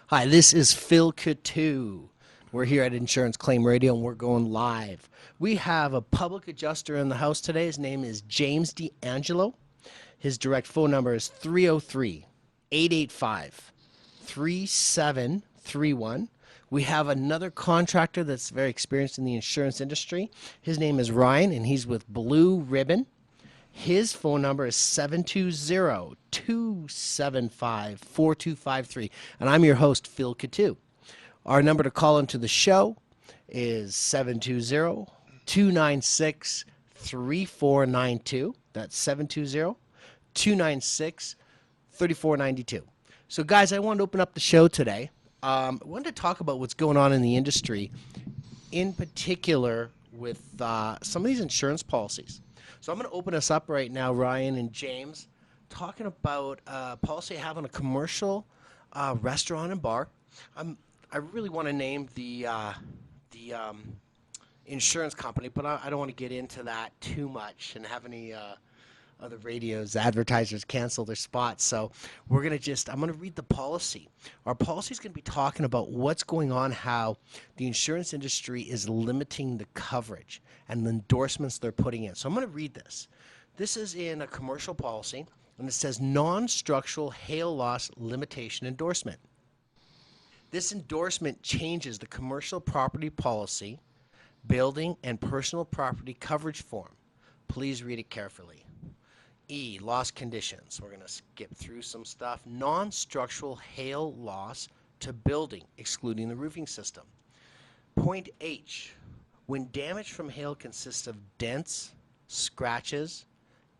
Hi, this is Phil Coutu. We're here at Insurance Claim Radio and we're going live. We have a public adjuster in the house today. His name is James DeAngelo. His direct phone number is 303 885 3731. We have another contractor that's very experienced in the insurance industry. His name is Ryan and he's with Blue Ribbon. His phone number is 720-275-4253. And I'm your host, Phil Coutu. Our number to call into the show is 720-296-3492. That's 720-296-3492. So, guys, I wanted to open up the show today. I wanted to talk about what's going on in the industry, in particular with some of these insurance policies. So I'm going to open us up right now, Ryan and James, talking about a policy I have on a commercial restaurant and bar. I really want to name the insurance company, but I don't want to get into that too much and have any other advertisers cancel their spots. So I'm going to read the policy. Our policy is going to be talking about what's going on, how the insurance industry is limiting the coverage and the endorsements they're putting in. So I'm going to read this. This is in a commercial policy, and it says non-structural hail loss limitation endorsement. This endorsement changes the commercial property policy, building, and personal property coverage form. Please read it carefully. E, loss conditions. We're going to skip through some stuff. Non-structural hail loss to building, excluding the roofing system. Point H, when damage from hail consists of dents, scratches,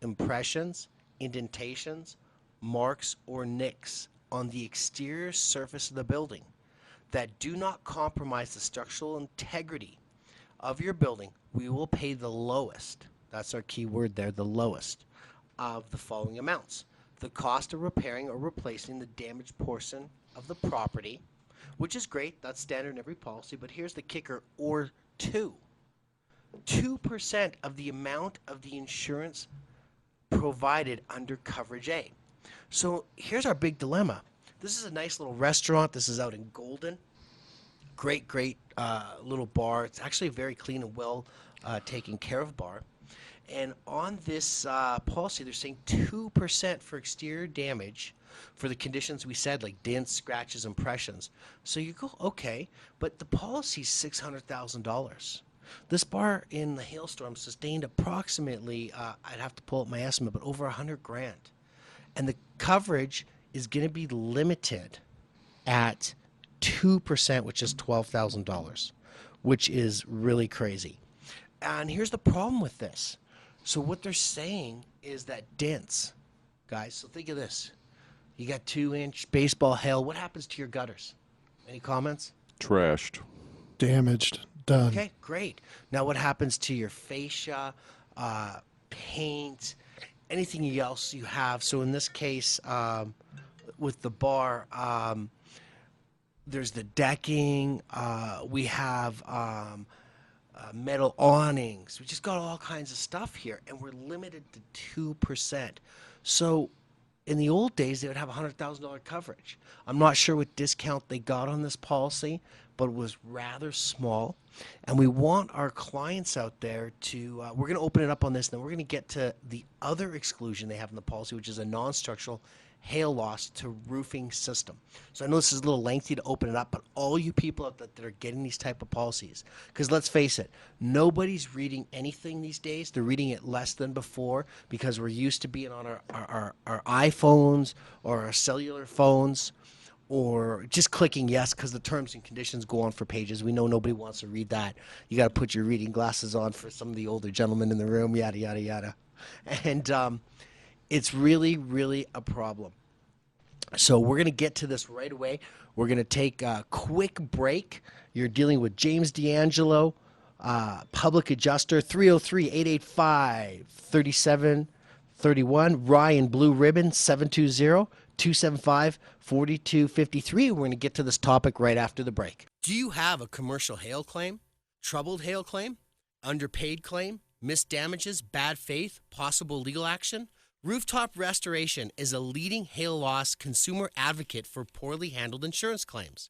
impressions, indentations, marks, or nicks on the exterior surface of the building that do not compromise the structural integrity of your building, we will pay the lowest, that's our key word there, the lowest, of the following amounts. The cost of repairing or replacing the damaged portion of the property, which is great, that's standard in every policy, but here's the kicker, or 2% of the amount of the insurance provided under coverage A. So here's our big dilemma. This is a nice little restaurant. This is out in Golden. Great little bar. It's actually a very clean and well taken care of bar. And on this policy, they're saying 2% for exterior damage for the conditions we said, like dents, scratches, impressions. So you go, okay, but the policy's $600,000. This bar in the hailstorm sustained approximately, I'd have to pull up my estimate, but over $100,000. And the coverage is going to be limited at 2%, which is $12,000, which is really crazy. And here's the problem with this. So what they're saying is that dents, guys, so think of this. You got 2-inch baseball hail. What happens to your gutters? Any comments? Trashed. Damaged. Done. Okay, great. Now what happens to your fascia, paint, anything else you have? So in this case, with the bar, there's the decking. We have metal awnings. We just got all kinds of stuff here, and we're limited to 2%. So in the old days, they would have $100,000 coverage. I'm not sure what discount they got on this policy, but it was rather small. And we want our clients out there to, we're going to open it up on this, and then we're going to get to the other exclusion they have in the policy, which is a non-structural hail loss to roofing system. So I know this is a little lengthy to open it up, but all you people out there that are getting these type of policies, because let's face it, nobody's reading anything these days. They're reading it less than before because we're used to being on our iPhones or our cellular phones, or just clicking yes because the terms and conditions go on for pages. We know nobody wants to read that. You got to put your reading glasses on for some of the older gentlemen in the room, yada, yada, yada. And it's really, really a problem. So we're going to get to this right away. We're going to take a quick break. You're dealing with James DeAngelo, public adjuster, 303-885-3731. Ryan Blue Ribbon, 720-275-4253. We're going to get to this topic right after the break. Do you have a commercial hail claim, troubled hail claim, underpaid claim, missed damages, bad faith, possible legal action? RoofTop Restoration is a leading hail loss consumer advocate for poorly handled insurance claims.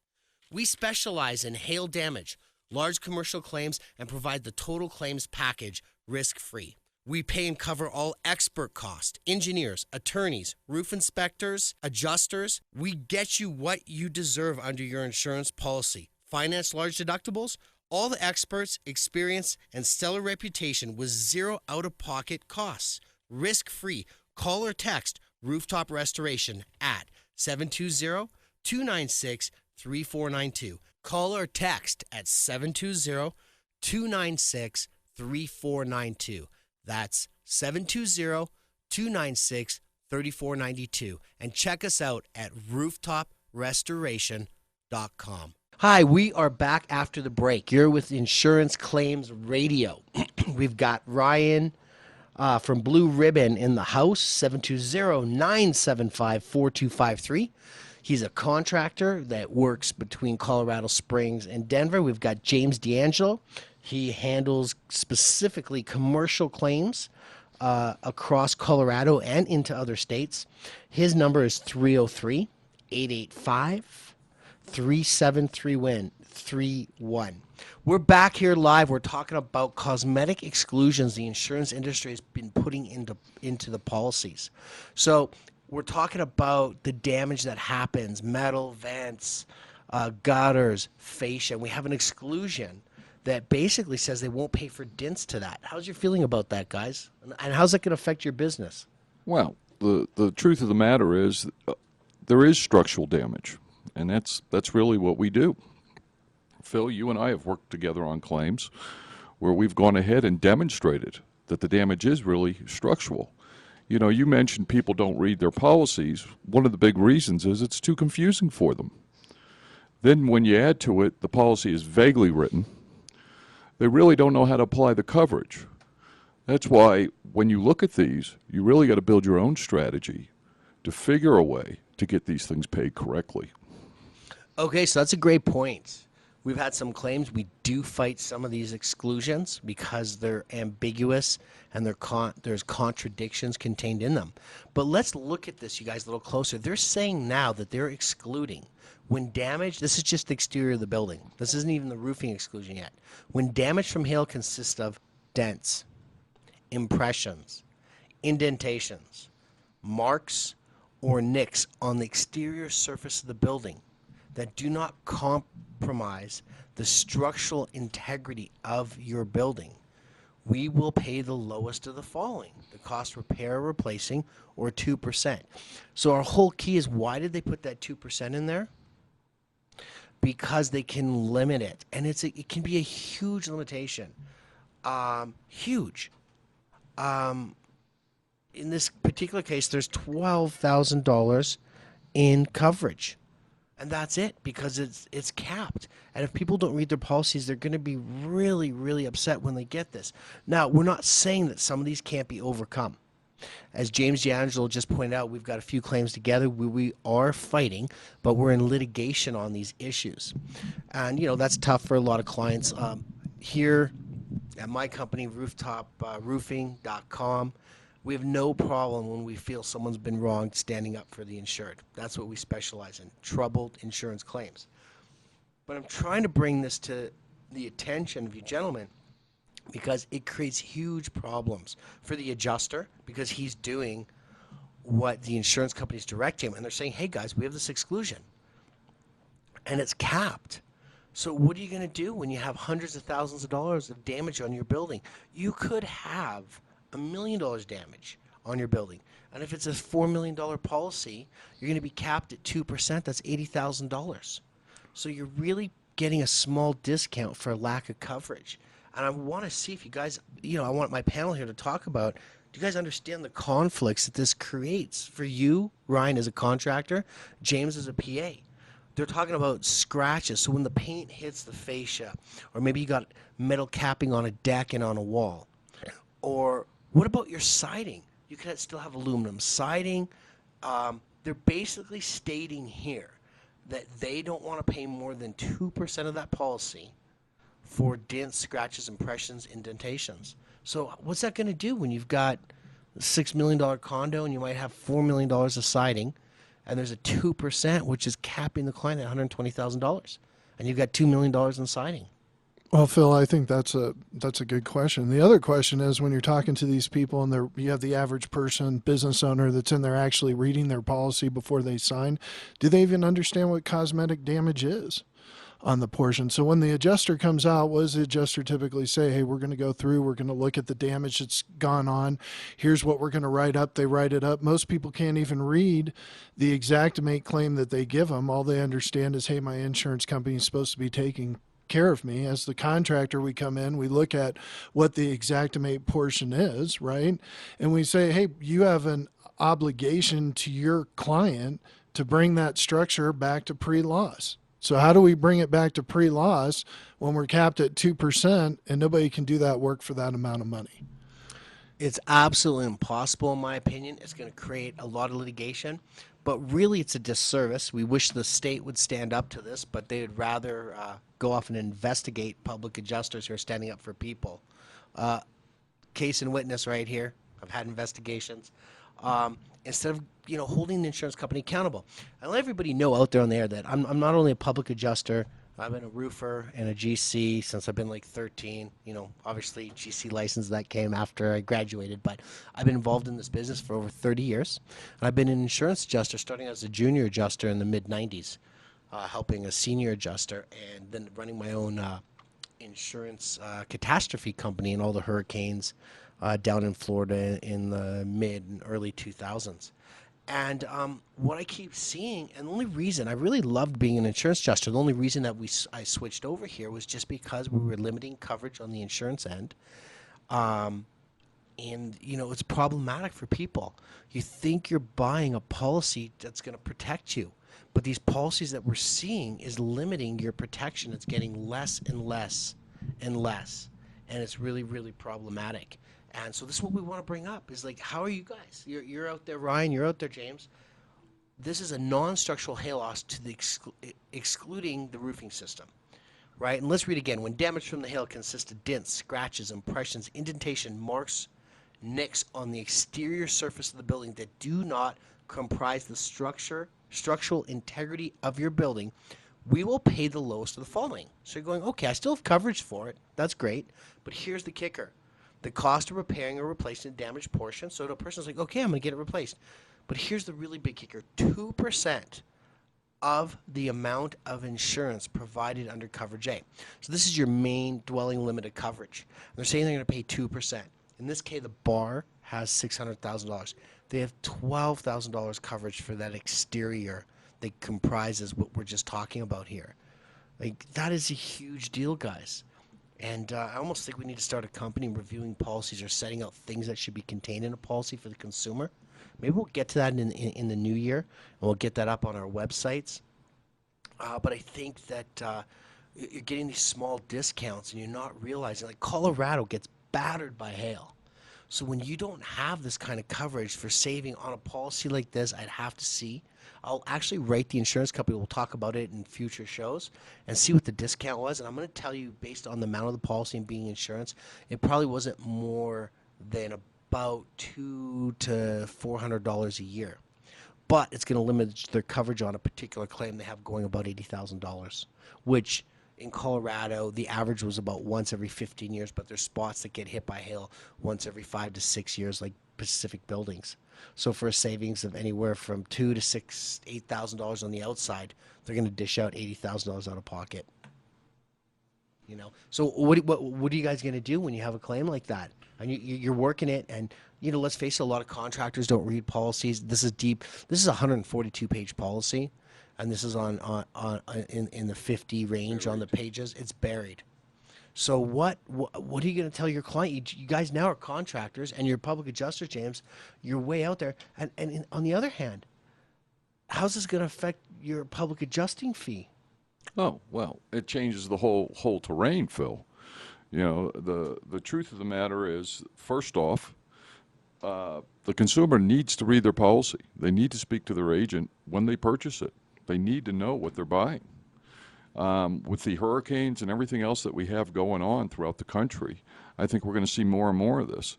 We specialize in hail damage, large commercial claims, and provide the total claims package risk-free. We pay and cover all expert costs, engineers, attorneys, roof inspectors, adjusters. We get you what you deserve under your insurance policy. Finance large deductibles, all the experts, experience, and stellar reputation with zero out-of-pocket costs. Risk-free. Call or text Rooftop Restoration at 720-296-3492. Call or text at 720-296-3492. That's 720-296-3492. And check us out at rooftoprestoration.com. Hi, we are back after the break. You're with Insurance Claims Radio. We've got Ryan from Blue Ribbon in the house, 720-975-4253. He's a contractor that works between Colorado Springs and Denver. We've got James DeAngelo. He handles specifically commercial claims across Colorado and into other states. His number is 303-885-3731. We're back here live. We're talking about cosmetic exclusions the insurance industry has been putting into the policies. So we're talking about the damage that happens, metal, vents, gutters, fascia. And we have an exclusion that basically says they won't pay for dents to that. How's your feeling about that, guys? And how's it going to affect your business? Well, the truth of the matter is there is structural damage, and that's really what we do. Phil, you and I have worked together on claims where we've gone ahead and demonstrated that the damage is really structural. You know, you mentioned people don't read their policies. One of the big reasons is it's too confusing for them. Then when you add to it, the policy is vaguely written. They really don't know how to apply the coverage. That's why when you look at these, you really got to build your own strategy to figure a way to get these things paid correctly. Okay, so that's a great point. We've had some claims. We do fight some of these exclusions because they're ambiguous and there's contradictions contained in them. But let's look at this, you guys, a little closer. They're saying now that they're excluding when damage, this is just the exterior of the building. This isn't even the roofing exclusion yet. When damage from hail consists of dents, impressions, indentations, marks, or nicks on the exterior surface of the building that do not compromise the structural integrity of your building, we will pay the lowest of the following: the cost repair, replacing, or 2%. So our whole key is, why did they put that 2% in there? Because they can limit it, and it can be a huge limitation. Huge. In this particular case, there's $12,000 in coverage. And that's it, because it's capped. And if people don't read their policies, they're going to be really, really upset when they get this. Now, we're not saying that some of these can't be overcome. As James DeAngelo just pointed out, we've got a few claims together. We are fighting, but we're in litigation on these issues. And, you know, that's tough for a lot of clients. Here at my company, RoofTopRoofing.com, we have no problem when we feel someone's been wronged standing up for the insured. That's what we specialize in, troubled insurance claims. But I'm trying to bring this to the attention of you gentlemen because it creates huge problems for the adjuster, because he's doing what the insurance companies direct him, and they're saying, hey guys, we have this exclusion and it's capped. So what are you going to do when you have hundreds of thousands of dollars of damage on your building? You could have $1 million damage on your building. And if it's a $4 million policy, you're going to be capped at 2%. That's $80,000. So you're really getting a small discount for lack of coverage. And I want to see if you guys, you know, I want my panel here to talk about, do you guys understand the conflicts that this creates for you, Ryan, as a contractor, James as a PA? They're talking about scratches. So when the paint hits the fascia, or maybe you got metal capping on a deck and on a wall, or what about your siding? You could still have aluminum siding. They're basically stating here that they don't want to pay more than 2% of that policy for dents, scratches, impressions, indentations. So what's that going to do when you've got $6 million condo and you might have $4 million of siding, and there's a 2%, which is capping the client at $120,000, and you've got $2 million in siding. Well, Phil, I think that's a good question. The other question is when you're talking to these people and you have the average person, business owner that's in there actually reading their policy before they sign, do they even understand what cosmetic damage is on the portion? So when the adjuster comes out, what does the adjuster typically say? Hey, we're going to go through, we're going to look at the damage that's gone on. Here's what we're going to write up. They write it up. Most people can't even read the Xactimate claim that they give them. All they understand is, hey, my insurance company is supposed to be taking care of me. As the contractor, we come in, we look at what the Xactimate portion is, right? And we say, hey, you have an obligation to your client to bring that structure back to pre-loss. So how do we bring it back to pre-loss when we're capped at 2% and nobody can do that work for that amount of money? It's absolutely impossible, in my opinion. It's going to create a lot of litigation, but really it's a disservice. We wish the state would stand up to this, but they would rather go off and investigate public adjusters who are standing up for people. Case in witness right here. I've had investigations. Instead of holding the insurance company accountable. I let everybody know out there on the air that I'm not only a public adjuster, I've been a roofer and a GC since I've been like 13. Obviously GC license that came after I graduated, but I've been involved in this business for over 30 years. And I've been an insurance adjuster starting as a junior adjuster in the mid-90s, helping a senior adjuster and then running my own insurance catastrophe company and all the hurricanes down in Florida in the mid and early 2000s. And what I keep seeing, and the only reason I really loved being an insurance adjuster, the only reason that I switched over here was just because we were limiting coverage on the insurance end. And, it's problematic for people. You think you're buying a policy that's going to protect you, but these policies that we're seeing is limiting your protection. It's getting less and less and less, and it's really, really problematic. And so this is what we want to bring up is like, how are you guys? You're out there, Ryan. You're out there, James. This is a non-structural hail loss to the excluding the roofing system, right? And let's read again. When damage from the hail consists of dents, scratches, impressions, indentation, marks, nicks on the exterior surface of the building that do not comprise the structural integrity of your building, we will pay the lowest of the following. So you're going, okay, I still have coverage for it. That's great. But here's the kicker. The cost of repairing or replacing the damaged portion. So the person's like, okay, I'm going to get it replaced. But here's the really big kicker. 2% of the amount of insurance provided under coverage A. So this is your main dwelling limited coverage. They're saying they're going to pay 2%. In this case, the bar has $600,000. They have $12,000 coverage for that exterior that comprises what we're just talking about here. Like, that is a huge deal, guys. And I almost think we need to start a company reviewing policies or setting out things that should be contained in a policy for the consumer. Maybe we'll get to that in the new year, and we'll get that up on our websites. But I think that you're getting these small discounts, and you're not realizing, like Colorado gets battered by hail. So when you don't have this kind of coverage for saving on a policy like this, I'd have to see. I'll actually write the insurance company. We'll talk about it in future shows and see what the discount was. And I'm going to tell you, based on the amount of the policy and being insurance, it probably wasn't more than about $200 to $400 a year. But it's going to limit their coverage on a particular claim. They have going about $80,000, which in Colorado, the average was about once every 15 years, but there's spots that get hit by hail once every 5 to 6 years, like Pacific buildings. So for a savings of anywhere from $2,000 to $8,000 on the outside, they're going to dish out $80,000 out of pocket. So what are you guys going to do when you have a claim like that? And you're working it, and let's face it, a lot of contractors don't read policies. This is deep. This is a 142-page policy, and this is in the 50 range on the pages. It's buried. So what are you going to tell your client? You guys now are contractors, and you're public adjusters, James. You're way out there. And on the other hand, how's this going to affect your public adjusting fee? Oh, well, it changes the whole terrain, Phil. The truth of the matter is, first off, the consumer needs to read their policy. They need to speak to their agent when they purchase it. They need to know what they're buying. With the hurricanes and everything else that we have going on throughout the country, I think we're going to see more and more of this.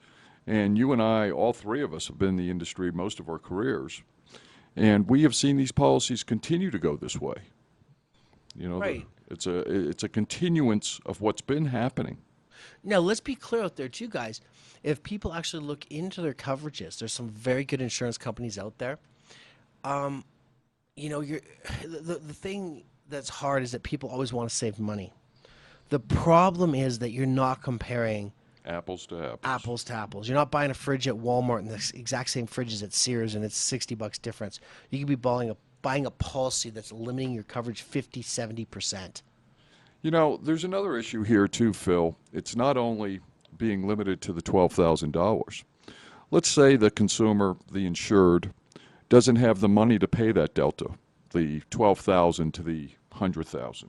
And you and I, all three of us, have been in the industry most of our careers, and we have seen these policies continue to go this way. You know, Right. it's a continuance of what's been happening. Now, let's be clear out there, too, guys. If people actually look into their coverages, there's some very good insurance companies out there. You know, the thing that's hard is that people always want to save money. The problem is that you're not comparing Apples to apples. apples to apples. You're not buying a fridge at Walmart and the exact same fridge is at Sears and it's $60 difference. You could be buying a policy that's limiting your coverage 50, 70%. You know, there's another issue here too, Phil. It's not only being limited to the $12,000. Let's say the consumer, the insured, doesn't have the money to pay that delta, the $12,000 to the $100,000,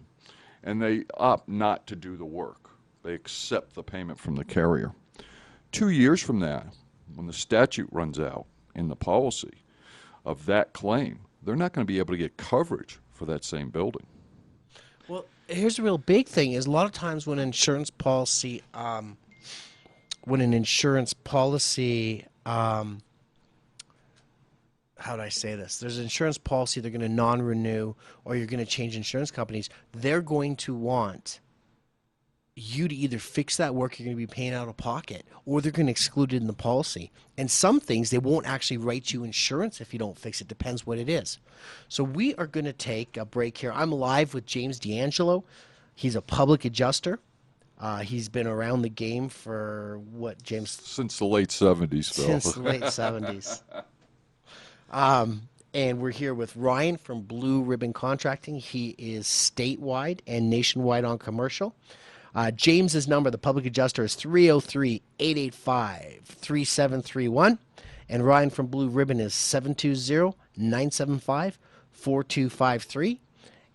and they opt not to do the work. They accept the payment from the carrier. 2 years from that, when the statute runs out in the policy of that claim, they're not going to be able to get coverage for that same building. Well, here's the real big thing is a lot of times when an insurance policy, how do I say this? There's an insurance policy they're going to non-renew or you're going to change insurance companies. They're going to want you to either fix that work you're going to be paying out of pocket or they're going to exclude it in the policy. And some things, they won't actually write you insurance if you don't fix it. Depends what it is. So we are going to take a break here. I'm live with James DeAngelo. He's a public adjuster. He's been around the game for what, James? Since the late 70s, Phil. Since the late 70s. And we're here with Ryan from Blue Ribbon Contracting. He is statewide and nationwide on commercial. James's number, the public adjuster, is 303-885-3731. And Ryan from Blue Ribbon is 720-975-4253.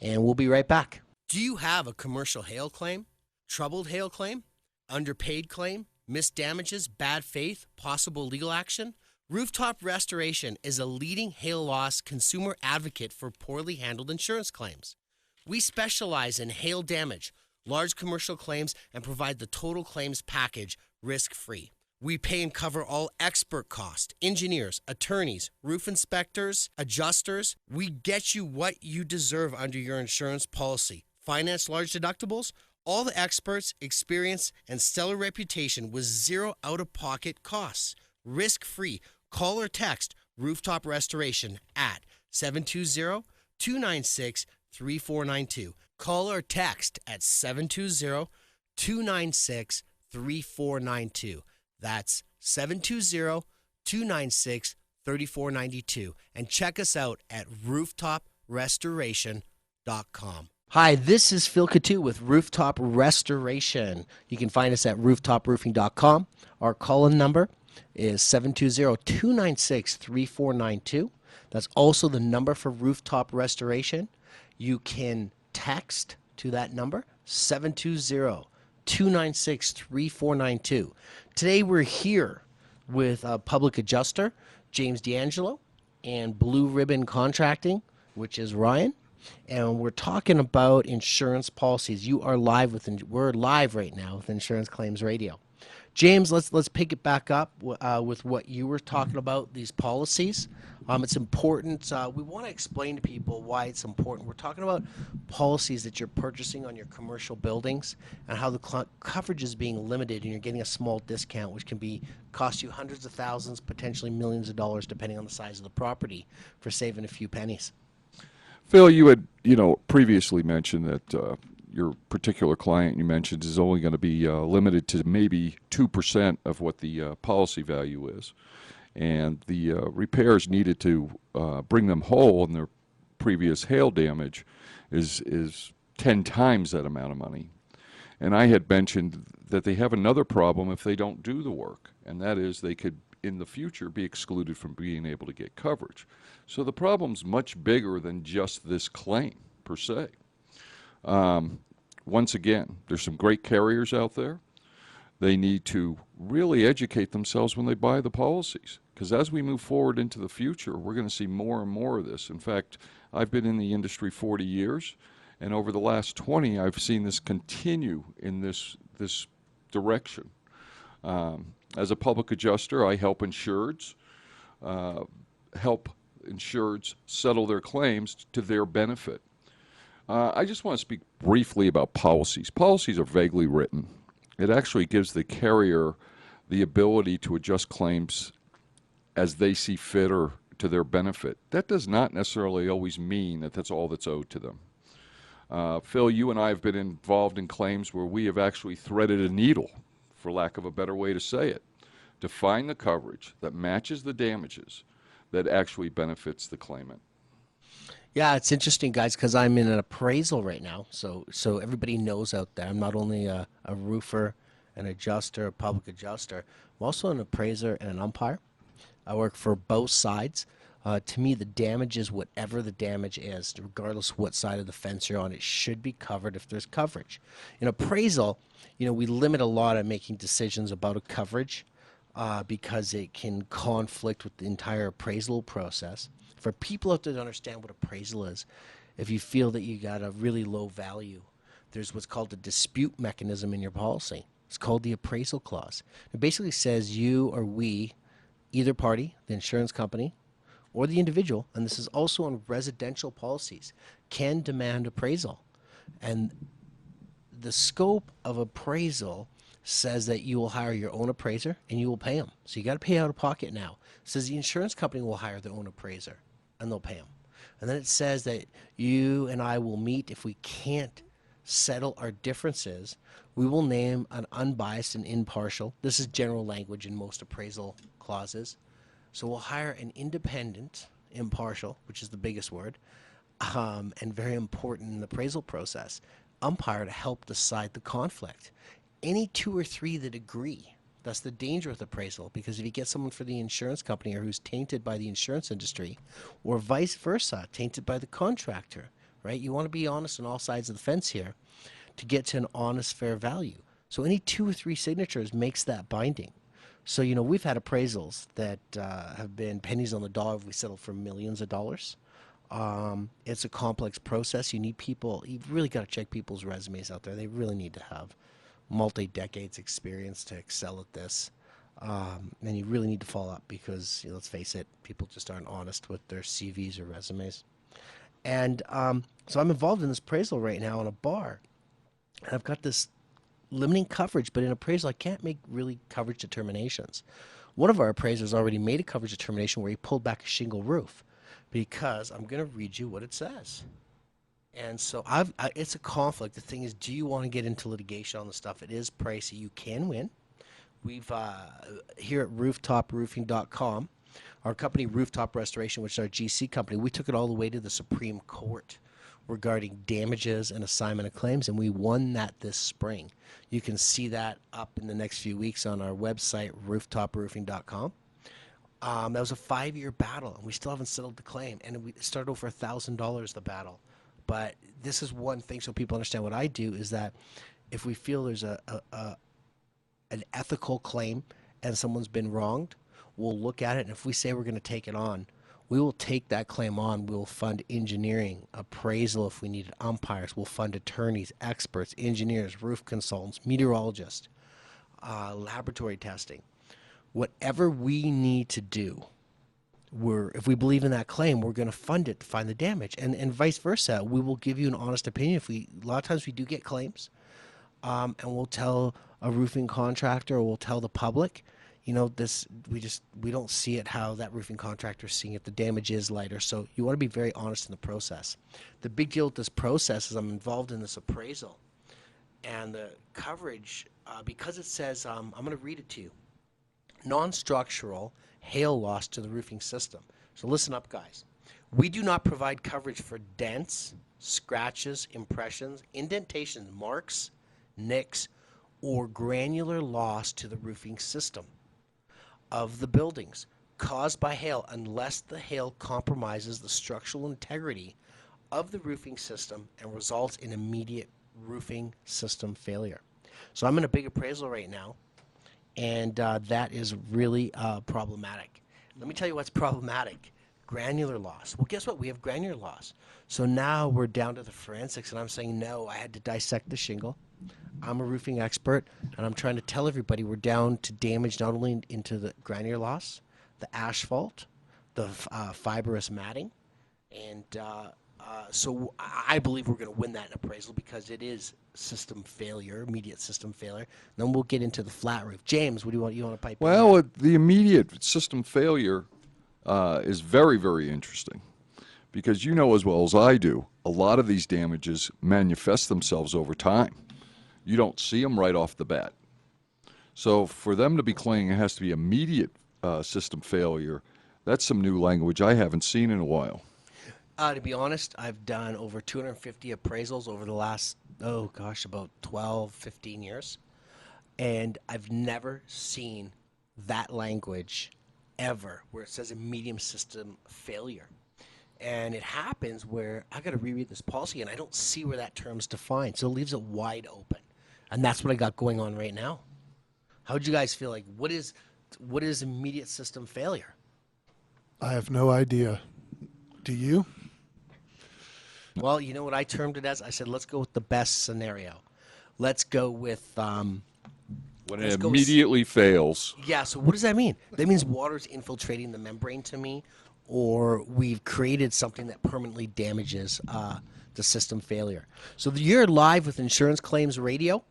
And we'll be right back. Do you have a commercial hail claim? Troubled hail claim? Underpaid claim? Missed damages? Bad faith? Possible legal action? RoofTop Restoration is a leading hail loss consumer advocate for poorly handled insurance claims. We specialize in hail damage, large commercial claims, and provide the total claims package risk-free. We pay and cover all expert costs, engineers, attorneys, roof inspectors, adjusters. We get you what you deserve under your insurance policy. Finance large deductibles, all the experts, experience, and stellar reputation with zero out-of-pocket costs. Risk-free. Call or text RoofTop Restoration at 720-296-3492. Call or text at 720-296-3492. That's 720-296-3492. And check us out at rooftoprestoration.com. Hi, this is Phil Coutu with Rooftop Restoration. You can find us at rooftoproofing.com. Our call-in number is 720-296-3492. That's also the number for Rooftop Restoration. You can text to that number, 720-296-3492. Today we're here with a public adjuster, James DeAngelo, and Blue Ribbon Contracting, which is Ryan. And we're talking about insurance policies. We're live right now with Insurance Claims Radio. James, let's pick it back up with what you were talking about, these policies. It's important. We want to explain to people why it's important. We're talking about policies that you're purchasing on your commercial buildings and how the coverage is being limited and you're getting a small discount, which can cost you hundreds of thousands, potentially millions of dollars, depending on the size of the property, for saving a few pennies. Phil, you had previously mentioned that your particular client you mentioned is only going to be limited to maybe 2% of what the policy value is. And the repairs needed to bring them whole in their previous hail damage is 10 times that amount of money. And I had mentioned that they have another problem if they don't do the work, and that is they could, in the future, be excluded from being able to get coverage. So the problem's much bigger than just this claim, per se. Once again, there's some great carriers out there. They need to really educate themselves when they buy the policies, because as we move forward into the future, we're going to see more and more of this. In fact, I've been in the industry 40 years, and over the last 20, I've seen this continue in this direction. As a public adjuster, I help insureds settle their claims to their benefit. I just want to speak briefly about policies. Policies are vaguely written. It actually gives the carrier the ability to adjust claims as they see fit or to their benefit. That does not necessarily always mean that that's all that's owed to them. Phil, you and I have been involved in claims where we have actually threaded a needle, for lack of a better way to say it, to find the coverage that matches the damages that actually benefits the claimant. Yeah, it's interesting, guys, because I'm in an appraisal right now. So everybody knows out there, I'm not only a roofer, an adjuster, a public adjuster, I'm also an appraiser and an umpire. I work for both sides. To me, the damage is whatever the damage is, regardless of what side of the fence you're on. It should be covered if there's coverage. In appraisal, we limit a lot on making decisions about a coverage because it can conflict with the entire appraisal process. For people out there to understand what appraisal is, if you feel that you got a really low value, there's what's called a dispute mechanism in your policy. It's called the appraisal clause. It basically says you or we, either party, the insurance company, or the individual, and this is also on residential policies, can demand appraisal. And the scope of appraisal says that you will hire your own appraiser and you will pay him. So you got to pay out of pocket now. It says the insurance company will hire their own appraiser and they'll pay him. And then it says that you and I will meet if we can't settle our differences. We will name an unbiased and impartial. This is general language in most appraisal clauses. So we'll hire an independent, impartial, which is the biggest word, and very important in the appraisal process, umpire to help decide the conflict. Any two or three that agree. That's the danger with appraisal, because if you get someone for the insurance company or who's tainted by the insurance industry, or vice versa, tainted by the contractor, right? You want to be honest on all sides of the fence here to get to an honest, fair value. So any two or three signatures makes that binding. So, we've had appraisals that have been pennies on the dollar. We settled for millions of dollars. It's a complex process. You need people. You've really got to check people's resumes out there. They really need to have multi-decades experience to excel at this. And you really need to follow up because, let's face it, people just aren't honest with their CVs or resumes. And so I'm involved in this appraisal right now in a bar. And I've got this limiting coverage, but in appraisal, I can't make really coverage determinations. One of our appraisers already made a coverage determination where he pulled back a shingle roof because I'm going to read you what it says. And so it's a conflict. The thing is, do you want to get into litigation on the stuff? It is pricey. You can win. We've, here at RoofTopRoofing.com, our company, Rooftop Restoration, which is our GC company, we took it all the way to the Supreme Court regarding damages and assignment of claims, and we won that this spring. You can see that up in the next few weeks on our website, RoofTopRoofing.com. That was a 5-year battle, and we still haven't settled the claim, and we started over $1,000, the battle. But this is one thing, so people understand what I do, is that if we feel there's an ethical claim and someone's been wronged, we'll look at it, and if we say we're going to take it on, we will take that claim on. We'll fund engineering, appraisal if we need it, umpires. We'll fund attorneys, experts, engineers, roof consultants, meteorologists, laboratory testing. Whatever we need to do, if we believe in that claim, we're going to fund it to find the damage, and vice versa. We will give you an honest opinion. A lot of times we do get claims, and we'll tell a roofing contractor, or we'll tell the public, we don't see it how that roofing contractor is seeing it. The damage is lighter, so you want to be very honest in the process. The big deal with this process is I'm involved in this appraisal, and the coverage, because it says, I'm going to read it to you, non-structural hail loss to the roofing system. So listen up, guys. We do not provide coverage for dents, scratches, impressions, indentations, marks, nicks, or granular loss to the roofing system of the buildings caused by hail unless the hail compromises the structural integrity of the roofing system and results in immediate roofing system failure. So I'm in a big appraisal right now, and that is really problematic. Let me tell you what's problematic. Granular loss. Well, guess what? We have granular loss. So now we're down to the forensics, and I'm saying, no, I had to dissect the shingle. I'm a roofing expert, and I'm trying to tell everybody we're down to damage not only into the granular loss, the asphalt, the fibrous matting, and so I believe we're going to win that in appraisal because it is system failure, immediate system failure. Then we'll get into the flat roof. James, what do you want to pipe in? Well, the immediate system failure is very, very interesting because you know as well as I do, a lot of these damages manifest themselves over time. You don't see them right off the bat. So for them to be claiming it has to be immediate system failure, that's some new language I haven't seen in a while. To be honest, I've done over 250 appraisals over the last, about 12, 15 years. And I've never seen that language ever where it says a medium system failure. And it happens where I got to reread this policy and I don't see where that term's defined. So it leaves it wide open. And that's what I got going on right now. How would you guys feel like, what is immediate system failure? I have no idea. Do you? Well, you know what I termed it as? I said, let's go with the best scenario. Let's go with... when it immediately fails. Yeah, so what does that mean? That means water's infiltrating the membrane to me, or we've created something that permanently damages the system failure. So you're live with Insurance Claims Radio.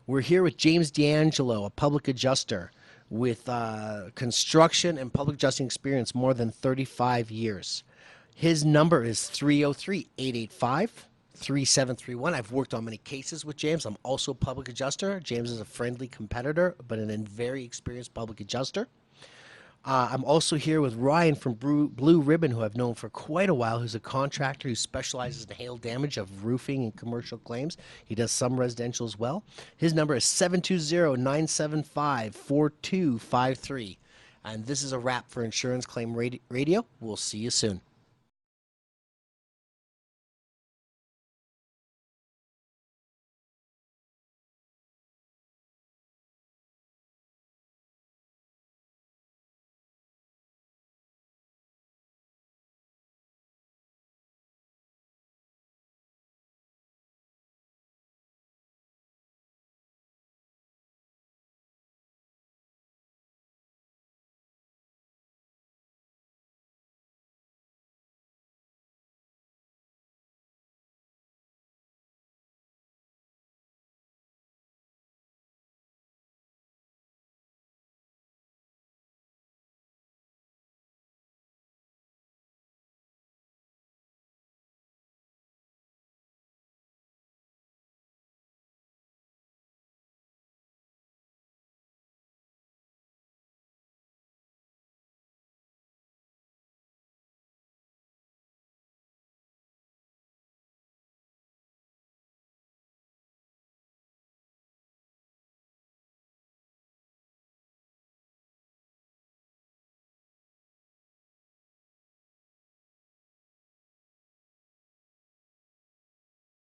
We're here with James DeAngelo, a public adjuster with construction and public adjusting experience more than 35 years. His number is 303-885-3731. I've worked on many cases with James. I'm also a public adjuster. James is a friendly competitor, but a very experienced public adjuster. I'm also here with Ryan from Blue Ribbon, who I've known for quite a while, who's a contractor who specializes in hail damage of roofing and commercial claims. He does some residential as well. His number is 720-975-4253. And this is a wrap for Insurance Claim Radio. We'll see you soon.